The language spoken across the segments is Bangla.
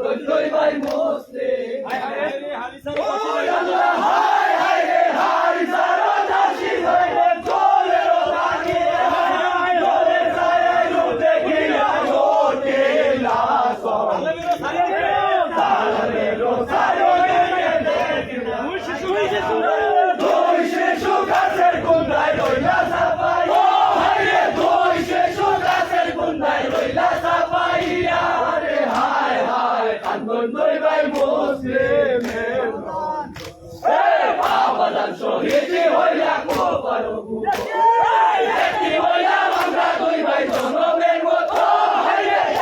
Good. দুই ভাই মুসলিম দুই ভাই মুসলিম বাবাদান শহীদ হইয়া কোপার একটি হইলাম আমরা দুই ভাই জনমের মতো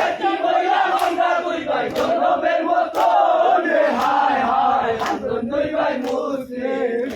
একটি হইলাম আমরা দুই ভাই জনমের মতো হায় হায় দুই ভাই মুসলিম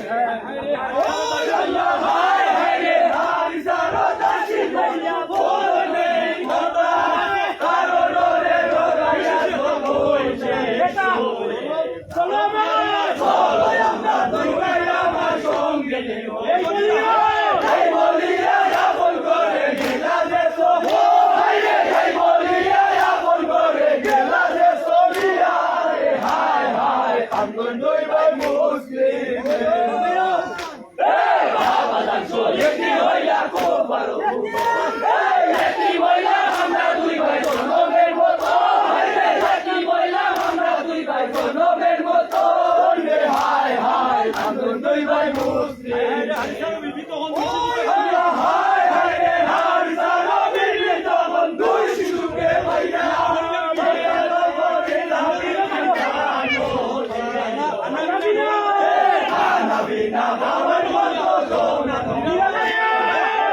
দুই ভাই মুসলিম বাবাদান শহীদ হইয়া কোপার একটি হইলাম আমরা দুই ভাই জনমের মতো একটি হইলাম আমরা দুই ভাই জনমের মতো হায় হায় দুই ভাই মুসলিম হায় হায় রে হার সারা বিলি তখন দুই শিশুকে ভাইয়া না বাবার মতো দৌনা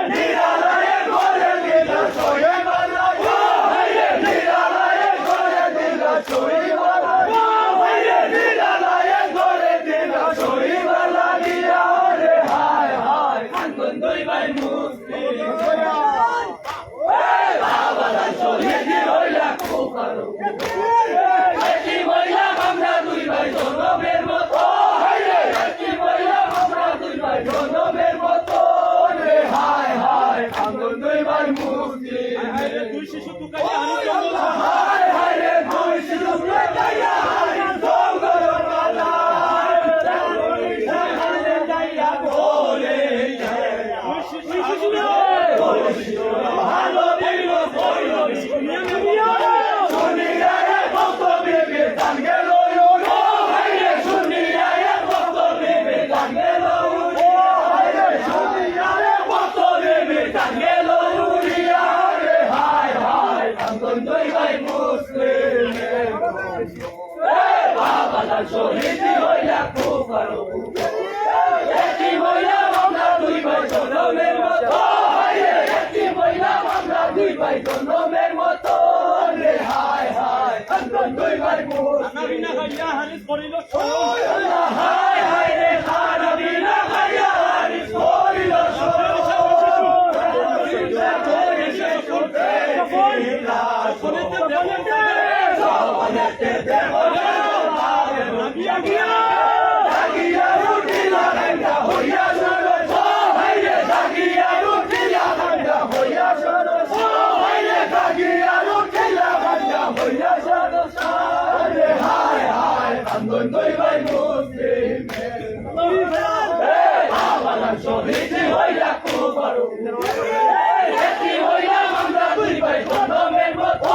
নিরালায়ে করে দিলা সয়ে বানায় নিরালায়ে করে দিলা সয়ে বানায় নিরালায়ে করে দিলা সয়ে বানায় রে হায় হায় দুই ভাই মুসলিম বাবাদান শহীদ হইলা কোপার একটি হইলাম আমরা দুই ভাই জনমের মতো জনমের মতো হায় হায় দুই ভাই মুসলিম দুই শিশু হায় হায় রে দুই শিশু ভালো দিল দুই ভাই মুসলিম বাবাদান শহীদ হইয়া কোপার একটি হইলাম আমরা দুই ভাই জনমের মতো একটি হইলাম আমরা দুই ভাই জনমের মতো হায় হায় দুই ভাই মুসলিম হায় হায় রে খানা বিনা খাইয়া হারিস করিল দুই ভাই মুসলিম বাবাদান শহীদ হইয়া কোপার একটি হইলাম আমরা দুই ভাই জনমের মতো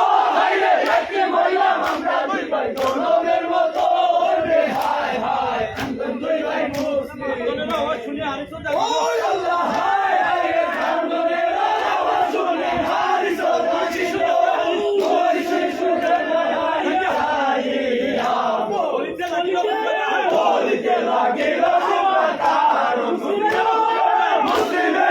একটি হইলাম আমরা দুই ভাই জনমের মতো হায় হায় দুই ভাই মুসলিম হায় হায় রে কান্দনের আওয়াজ শুনে হারিস বলিতে লাগিল মুসলিম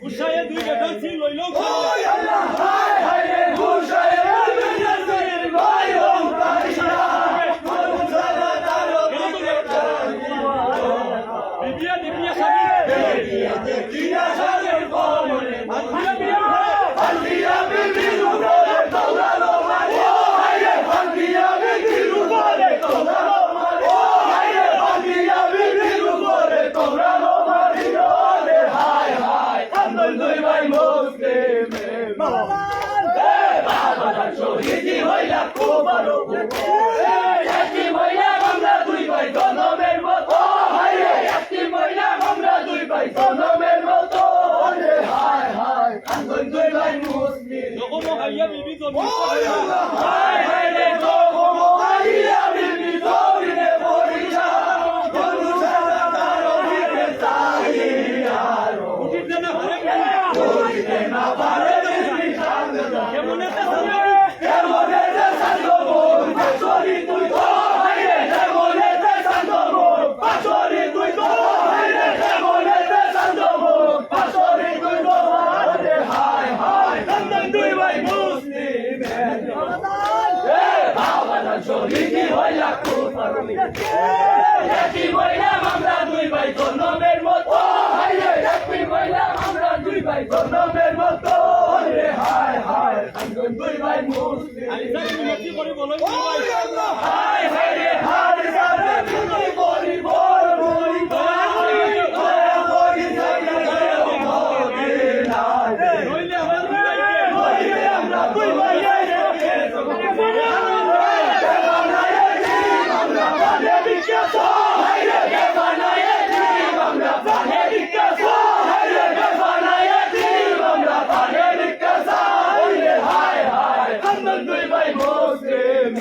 উৎসাহে দুই গেটন ছিল লইলো ওই আল্লাহ হায় হায় রে ঘুষায় বিজেপির ভাই ওমকারিয়া মনুসারা তারো বিবিয়া দেখিয়া সাবি দেখিয়া দেখিয়া সারের কোমরে আলবিয়া বিয়া আলবিয়া বিবির উপরে দৌড়ালো মারি হায়রে আলবিয়া বিবির উপরে দৌড়ালো মারি হায়রে আলবিয়া বিবির উপরে দৌড়ালো মারি রে হায় হায় আমরা দুই ভাই মুসলিম শহীদি হইলা খুব বড় একটি মহিলা আমরা দুই ভাই জনমের মতো হায়রে একটি মহিলা আমরা দুই ভাই জনমের মতো রে হায় হায় আমরা দুই ভাই মুসলিম নকমো হাইয়া বিবি জমি হায় হায় রে জগমো আইয়া বিবি জমিনে পড়িয়া মনুসারা তারো দিকে চাহিয়ারো উঠিতে না পারে করিতে না পারে বিবি সামনে কেমনে তা সামনে কেমনে যে সাঙ্গ মোর পাশরি তুই তো হায়রে কেমনে যে সাঙ্গ মোর পাশরি তুই তো হায়রে কেমনে যে সাঙ্গ মোর পাশরি তুই তো রে হায় হায় আমরা দুই ভাই মুসলিম এ বাবা শহীদি হইলা খুব একটি মহিলা আমরা দুই ভাই জন্মের মতো হায়রে একটি মহিলা আমরা দুই ভাই জন্মের মতো রে হায় হায় আমরা দুই ভাই মুসলিম আলিসা বিনতি করি বলো ভাই হায় হায় রে হায় সারে বিনতি করি বল বলি বলি বলি নইলে আমরা দুই ভাইকে নইলে আমরা দুই ভাই আমরা পানে বিকাশ হায়রে বানায়ে দিম আমরা পানে বিকাশ হায়রে বানায়ে দিম আমরা পানে বিকাশ হায় হায় আমরা দুই ভাই মুসলিম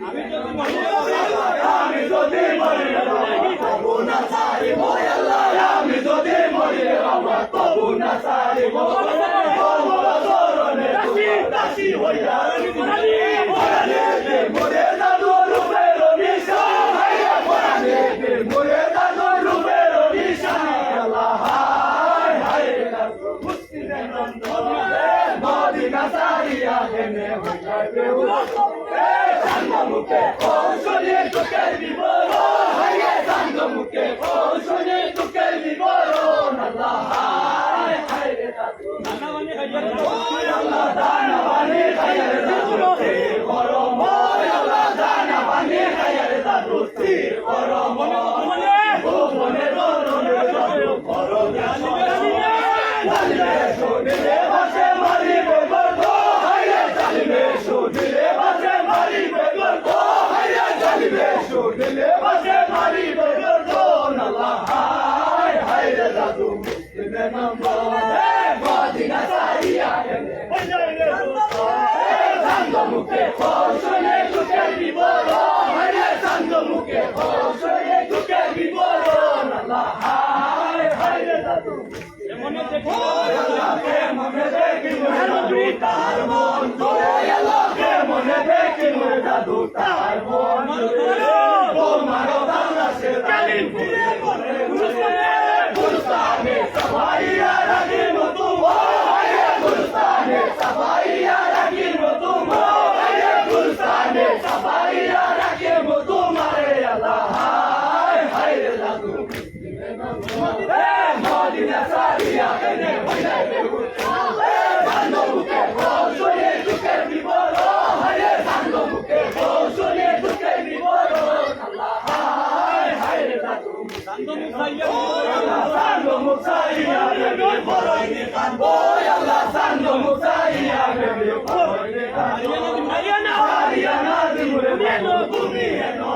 আমি যদি সারিব কমল চরণে দাসী হইয়া পরাণে মোরে জাদু রূপের নিশান হাইয়া পরাণে মোরে জাদু রূপের নিশান আল্লাহ হায় হায় মুক্তি দেন মদিনা সারিয়া হেনে হইবে শান্ত মুখে কৌশলে তোকে বিবরণ হাইয়ে শান্ত মুখে কৌশলে তোকে বিবরণ আল্লাহ হায় হায় রে দাদু আল্লাহ দানা বানি খাইয়া রে দাদু গরম আল্লাহ দানা বানি খাইয়া রে দাদু গরম ভুবনে ররণে গরম জালিবে শুনিলে ভাষে মারিবে গর্ব হাইয়ে জালিবে শুনিলে ভাষে মারিবে গর্ব হাইয়ে জালিবে শুনিলে ভাষে মারিবে গর্ব আল্লাহ হায় হায় রে দাদু মুসলিমের নম্বর মদিনা সারিয়া শান্ত মুখে কৌশলে তোকে বিবরণ হাইয়ে শান্ত মুখে কৌশলে তোকে বিবরণ আল্লাহ হায় হায় রে দাদু মনে দেখি কে মনে দেখি মোরে দাদু তার মন তোরে কে মনে দেখি মোরে দাদু তার মন তোমার বাংলা সে তালিম গুলস্তানে সফাইয়া রাখিব তোমায় গুলস্তানে সফাইয়া রাখিব তোমায় গুলস্তানে সফাইয়া রাখিব তোমারে আল্লাহ হায় হায় রে দাদু মদিনা সারিয়া হেনে হইবে শান্ত মুখে কৌশলে তোকে বিবরণ হায় শান্ত মুখে কৌশলে তোকে বিবরণ আল্লাহ হায় হায় রে দাদু শান্ত মুখ খাইয়া শান্ত মুখ চাইয়া বেবি বড়ইনি কানবো আল্লাহ শান্ত মুখ চাইয়া বেবি বড়ইনি কানবো হারিয়ানা দিমুরে বলো তুমি এনো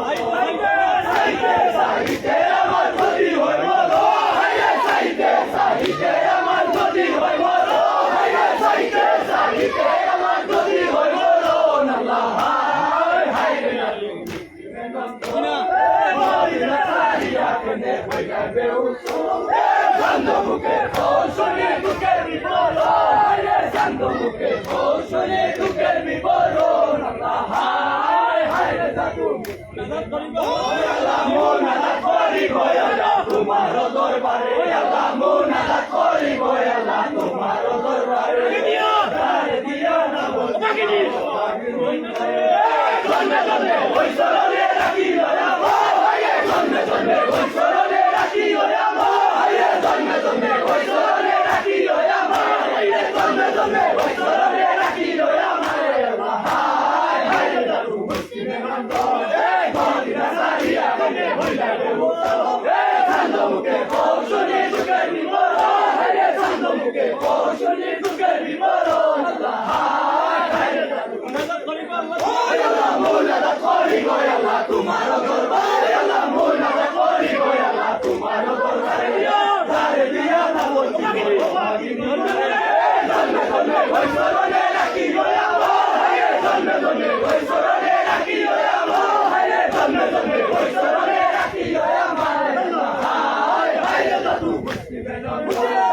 সাইতে সাইতে আমার ক্ষতি হয় বলো হাইয়ে সাইতে সাইতে আমার ক্ষতি হয় বলো হাইয়ে সাইতে সাইতে আমার ক্ষতি হয় বলো আল্লাহ হায় হায় রে দাদু মদিনা সারিয়া কেনে হইবে উসুল শান্ত মুখে কৌশলে তোকে বিবরণ হাইয়ে শান্ত মুখে কৌশলে তোকে বিবরণ আল্লাহ হায় হায় রে দাদু আল্লাহ মোনালা করি গয়া তোমার দরবারে আল্লাহ মোনালা করি গয়া তোমার দরবারে দিয়া না বলবাগিনি জন্মে জন্মে ওই শরণে রাখি লয়া হাইয়ে জন্মে জন্মে ওই শরণে রাখি লয়া হাইয়ে জন্মে জন্মে ওই শরণে রাখি লয়া হাইয়ে জন্মে জন্মে ওই শরণে রাখি লয়া আল্লাহ হায় হায় রে দাদু মুসলিমের নম্বর মদিনা সারিয়া হেনে হইবে শান্ত মুখে কৌশলে তোকে বিবরণ হাইয়ে শান্ত মুখে কৌশলে তোকে বিবরণ আল্লাহ হায় হায় রে দাদু আল্লাহ মোনালা করি গয়া তোমার দরবারে আল্লাহ মোনালা করি গয়া তোমার দরবারে ধারে দিয়া না বলবি জন্মে জন্মে ওই শরণে রাখি গয়া হাইয়ে জন্মে জন্মে ওই শরণে রাখি গয়া হাইয়ে জন্মে জন্মে ওই শরণে রাখি গয়া আল্লাহ হায় হায় রে দাদু মুসলিমের নম্বর